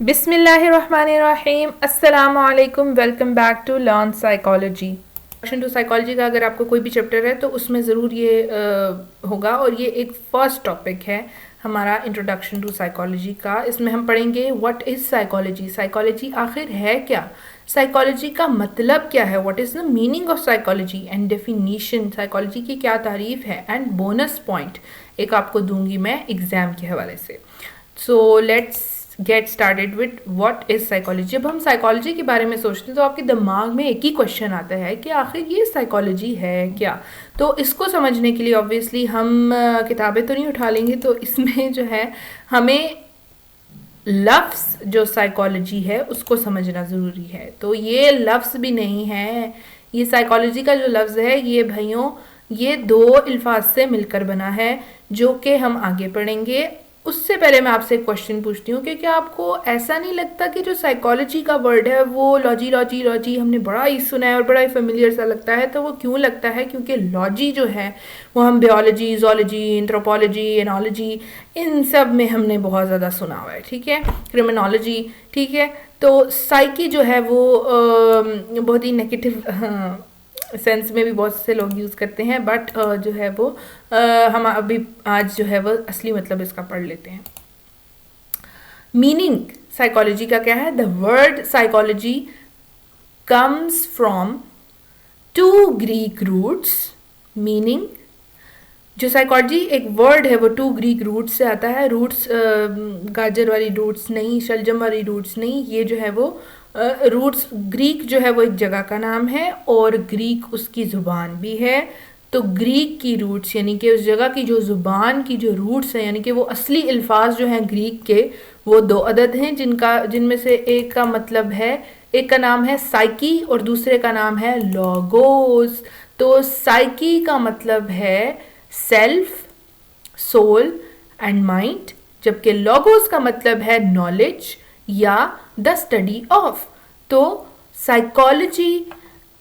बिस्मिल्लाहिर्रहमानिर्रहीम, अस्सलामु अलैकुम, welcome back to learn psychology. Introduction to psychology का अगर आपको कोई भी चैप्टर है तो उसमें ज़रूर ये होगा, और ये एक फ़र्स्ट टॉपिक है हमारा इंट्रोडक्शन टू साइकोलॉजी का। इसमें हम पढ़ेंगे व्हाट इज़ साइकोलॉजी, साइकोलॉजी आखिर है क्या, साइकोलॉजी का मतलब क्या है, what is the meaning of psychology and definition, psychology की क्या तारीफ़ है, एंड बोनस पॉइंट एक आपको दूंगी मैं एग्ज़ाम के हवाले से। So let's get started with what is psychology. जब हम साइकोलॉजी के बारे में सोचते हैं तो आपके दिमाग में एक ही क्वेश्चन आता है कि आखिर ये साइकोलॉजी है क्या। तो इसको समझने के लिए ऑब्वियसली हम किताबें तो नहीं उठा लेंगे, तो इसमें जो है हमें लफ्ज़ जो साइकोलॉजी है उसको समझना ज़रूरी है। तो ये लफ्ज़ भी नहीं है, ये साइकोलॉजी का जो लफ्ज़ है ये भाइयों ये दो अल्फाज से मिलकर बना है जो कि हम आगे पढ़ेंगे। उससे पहले मैं आपसे एक क्वेश्चन पूछती हूँ कि क्या आपको ऐसा नहीं लगता कि जो साइकोलॉजी का वर्ड है वो लॉजी लॉजी लॉजी हमने बड़ा ही सुना है और बड़ा ही फेमिलियर सा लगता है। तो वो क्यों लगता है? क्योंकि लॉजी जो है वो हम बायोलॉजी, जोलॉजी, एंथ्रोपोलॉजी, एनोलॉजी इन सब में हमने बहुत ज़्यादा सुना हुआ है, ठीक है, क्रिमिनोलॉजी, ठीक है। तो साइकी जो है वो बहुत ही नेगेटिव सेंस में भी बहुत से लोग यूज़ करते हैं, बट जो है वो हम अभी आज जो है वो असली मतलब इसका पढ़ लेते हैं। मीनिंग साइकोलॉजी का क्या है? The word psychology comes from 2 Greek roots. Meaning जो साइकोलॉजी एक वर्ड है वो 2 ग्रीक रूट्स से आता है। रूट्स गाजर वाली रूट्स नहीं, शलजम वाली रूट्स नहीं, ये जो है वो रूट्स, ग्रीक जो है वो एक जगह का नाम है और ग्रीक उसकी ज़ुबान भी है। तो ग्रीक की रूट्स यानी कि उस जगह की जो ज़ुबान की जो रूट्स हैं, यानी कि वो असली अल्फाज जो हैं ग्रीक के, वो 2 अदद हैं जिनमें से एक का मतलब है, एक का नाम है साइकी और दूसरे का नाम है लॉगोस। तो साइकी का मतलब है सेल्फ, सोल एंड माइंड, जबकि लॉगोस का मतलब है नॉलेज या द स्टडी ऑफ। तो साइकोलॉजी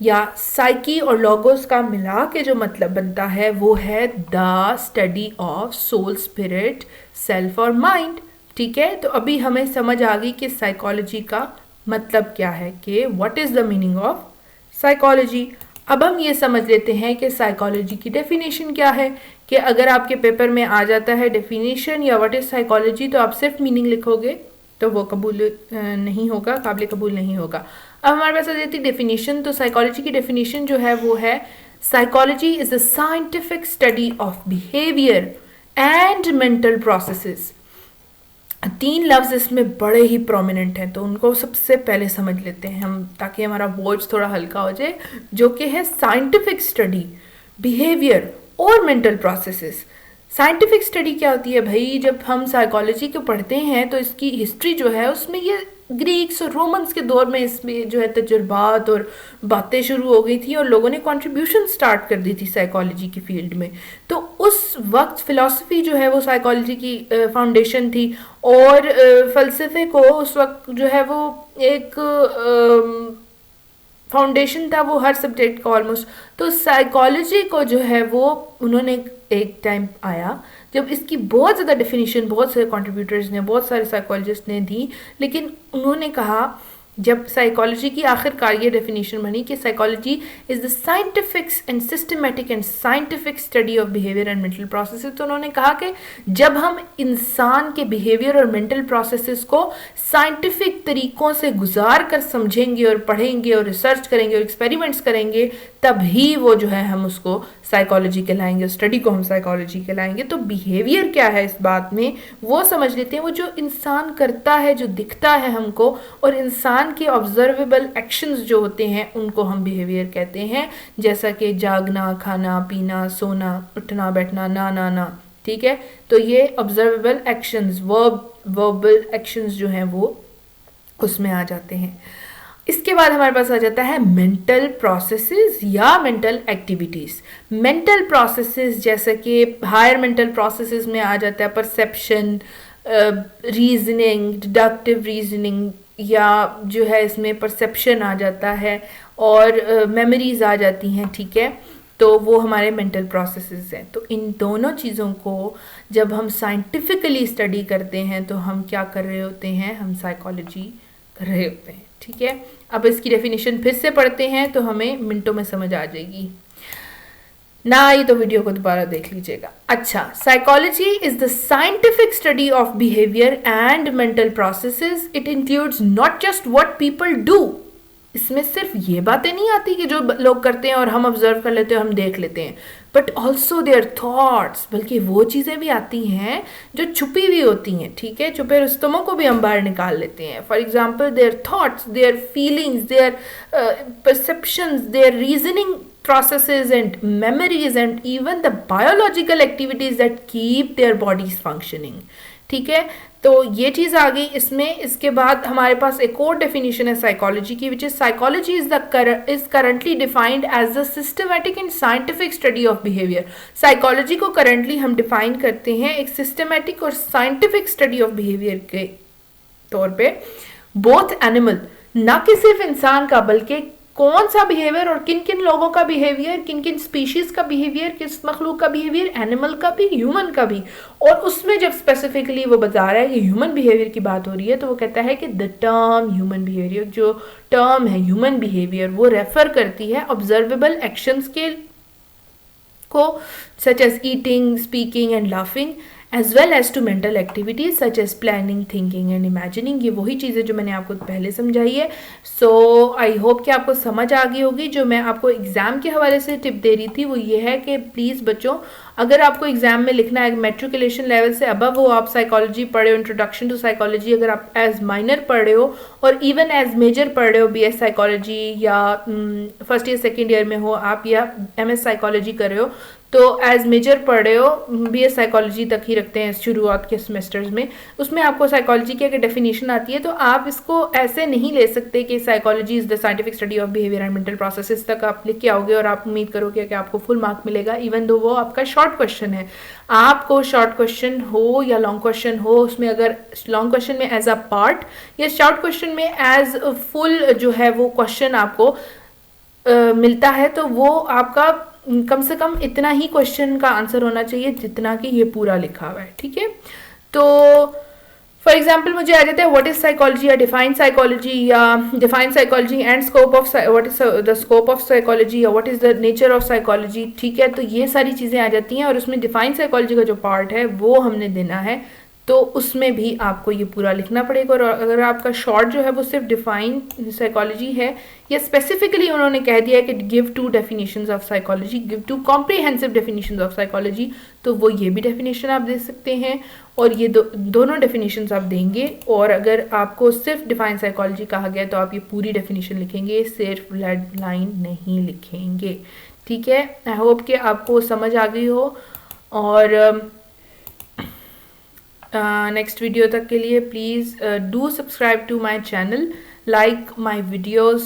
या साइकी और लॉगोस का मिला के जो मतलब बनता है वो है the study of soul, spirit, self और माइंड, ठीक है। तो अभी हमें समझ आ गई कि साइकोलॉजी का मतलब क्या है, कि what is the meaning of psychology. अब हम ये समझ लेते हैं कि साइकोलॉजी की डेफिनेशन क्या है, कि अगर आपके पेपर में आ जाता है डेफिनेशन या व्हाट इज़ साइकोलॉजी तो आप सिर्फ मीनिंग लिखोगे तो वो कबूल नहीं होगा, काबिल कबूल नहीं होगा। अब हमारे पास आ जाती है डेफिनेशन। तो साइकोलॉजी की डेफिनेशन जो है वो है psychology is a scientific study of behaviour and mental processes. 3 लफ्ज़ इसमें बड़े ही प्रोमिनेंट हैं, तो उनको सबसे पहले समझ लेते हैं हम ताकि हमारा बोझ थोड़ा हल्का हो जाए, जो कि है साइंटिफिक स्टडी, बिहेवियर और मेंटल प्रोसेसेस। साइंटिफिक स्टडी क्या होती है भाई? जब हम साइकोलॉजी को पढ़ते हैं तो इसकी हिस्ट्री जो है उसमें ये ग्रीक्स और रोमन्स के दौर में इसमें जो है तजुर्बात और बातें शुरू हो गई थी और लोगों ने कंट्रीब्यूशन स्टार्ट कर दी थी साइकोलॉजी की फील्ड में। तो उस वक्त फ़िलासफ़ी जो है वो साइकोलॉजी की फाउंडेशन थी, और फ़लसफ़े को उस वक्त जो है वो एक फाउंडेशन था वो हर सब्जेक्ट का ऑलमोस्ट। तो साइकोलॉजी को जो है वो उन्होंने एक टाइम आया जब इसकी बहुत ज़्यादा डेफिनेशन बहुत सारे कंट्रीब्यूटर्स ने, बहुत सारे साइकोलॉजिस्ट ने दी, लेकिन उन्होंने कहा जब साइकोलॉजी की आखिरकार ये डेफिनेशन बनी कि psychology is the scientific and systematic and scientific study of behaviour and mental processes. तो उन्होंने कहा कि जब हम इंसान के बिहेवियर और मेंटल प्रोसेसेस को साइंटिफिक तरीक़ों से गुजार कर समझेंगे और पढ़ेंगे और रिसर्च करेंगे और एक्सपेरिमेंट्स करेंगे, तभी वो जो है हम उसको साइकोलॉजी कहलाएंगे, स्टडी को हम साइकोलॉजी कहलाएंगे। तो बिहेवियर क्या है इस बात में वो समझ लेते हैं। वो जो इंसान करता है, जो दिखता है हमको, और इंसान के ऑब्जर्वेबल एक्शंस जो होते हैं उनको हम बिहेवियर कहते हैं, जैसा कि जागना, खाना पीना, सोना, उठना बैठना, ना, ठीक है। तो ये ऑब्जर्वेबल एक्शंस, वर्बल एक्शंस जो हैं वो उसमें आ जाते हैं। इसके बाद हमारे पास आ जाता है मेंटल प्रोसेसेस या मेंटल एक्टिविटीज़। मेंटल प्रोसेसेस जैसे कि हायर मेंटल प्रोसेसेस में आ जाता है परसेप्शन, रीजनिंग, डिडक्टिव रीजनिंग, या जो है इसमें परसेप्शन आ जाता है और मेमोरीज आ जाती हैं, ठीक है। तो वो हमारे मेंटल प्रोसेसेस हैं। तो इन दोनों चीज़ों को जब हम साइंटिफिकली स्टडी करते हैं तो हम क्या कर रहे होते हैं, हम साइकोलॉजी कर रहे होते हैं। ठीक है, अब इसकी डेफिनेशन फिर से पढ़ते हैं तो हमें मिनटों में समझ आ जाएगी ना, ये तो वीडियो को दोबारा देख लीजिएगा। अच्छा, psychology is the scientific study of behaviour and mental processes. It includes not just what people do, इसमें सिर्फ ये बातें नहीं आती कि जो लोग करते हैं और हम ऑब्जर्व कर लेते हैं, हम देख लेते हैं, बट ऑल्सो देयर थॉट्स, बल्कि वो चीज़ें भी आती हैं जो छुपी हुई होती हैं। ठीक है, छुपे रुस्तमों को भी हम बाहर निकाल लेते हैं। For example their thoughts, their feelings, their perceptions, their reasoning processes and memories and even the biological activities that keep their bodies functioning। ठीक है, तो ये चीज़ आ गई इसमें। इसके बाद हमारे पास एक और डेफिनेशन है साइकोलॉजी की, which is psychology is currently defined as the systematic and scientific study of behaviour. Psychology को करंटली हम डिफाइन करते हैं एक सिस्टमैटिक और साइंटिफिक स्टडी ऑफ बिहेवियर के तौर पे, बोथ एनिमल, ना कि सिर्फ इंसान का, बल्कि कौन सा बिहेवियर और किन किन लोगों का बिहेवियर, किन किन स्पीशीज का बिहेवियर, किस मखलूक का बिहेवियर, एनिमल का भी, ह्यूमन का भी। और उसमें जब स्पेसिफिकली वो बता रहा है कि ह्यूमन बिहेवियर की बात हो रही है तो वो कहता है कि द टर्म ह्यूमन बिहेवियर, जो टर्म है ह्यूमन बिहेवियर, वो रेफर करती है ऑब्जर्वेबल एक्शंस के को, such as eating, speaking and laughing, as well as to mental activities such as planning, thinking and imagining। ये वही चीज़ें जो मैंने आपको पहले समझाई है। सो आई होप कि आपको समझ आ गई होगी। जो मैं आपको एग्ज़ाम के हवाले से टिप दे रही थी वो ये है कि प्लीज़ बच्चों, अगर आपको एग्ज़ाम में लिखना है मैट्रिकुलेशन लेवल से अबव हो, आप साइकोलॉजी पढ़े हो, इंट्रोडक्शन टू साइकोलॉजी, अगर आप एज माइनर पढ़ रहे हो और इवन एज मेजर पढ़ रहे हो, BS साइकोलॉजी या फर्स्ट ईयर सेकेंड ईयर में हो आप, या MS साइकोलॉजी कर रहे हो, तो एज मेजर पढ़ रहे हो, BS साइकोलॉजी तक ही रखते हैं शुरुआत के सेमेस्टर्स में, उसमें आपको साइकोलॉजी की अगर डेफिनेशन आती है तो आप इसको ऐसे नहीं ले सकते कि psychology is the scientific study of behaviour and mental processes तक आप लिख के आओगे और आप उम्मीद करोगे कि आपको फुल मार्क मिलेगा, इवन दो वो आपका शॉर्ट क्वेश्चन है। आपको शॉर्ट क्वेश्चन हो या लॉन्ग क्वेश्चन हो, उसमें अगर लॉन्ग क्वेश्चन में एज अ पार्ट या शॉर्ट क्वेश्चन में एज फुल जो है वो क्वेश्चन आपको मिलता है, तो वो आपका कम से कम इतना ही क्वेश्चन का आंसर होना चाहिए जितना कि ये पूरा लिखा हुआ है। ठीक है, तो फॉर एग्जाम्पल मुझे आ जाता है व्हाट इज साइकोलॉजी या डिफाइन साइकोलॉजी, या define psychology and scope of what is the scope of psychology, या what is the nature of psychology. ठीक है, तो ये सारी चीज़ें आ जाती हैं और उसमें डिफाइन साइकोलॉजी का जो पार्ट है वो हमने देना है, तो उसमें भी आपको ये पूरा लिखना पड़ेगा। और अगर आपका शॉर्ट जो है वो सिर्फ डिफाइन साइकोलॉजी है, या स्पेसिफिकली उन्होंने कह दिया है कि give 2 definitions of psychology, give 2 comprehensive definitions of psychology, तो वो ये भी डेफिनेशन आप दे सकते हैं और ये दोनों डेफिनेशंस आप देंगे। और अगर आपको सिर्फ डिफाइन साइकोलॉजी कहा गया तो आप ये पूरी डेफिनेशन लिखेंगे, सिर्फ रेड लाइन नहीं लिखेंगे। ठीक है, आई होप कि आपको समझ आ गई हो। और नेक्स्ट वीडियो तक के लिए please do subscribe to my channel, like my videos।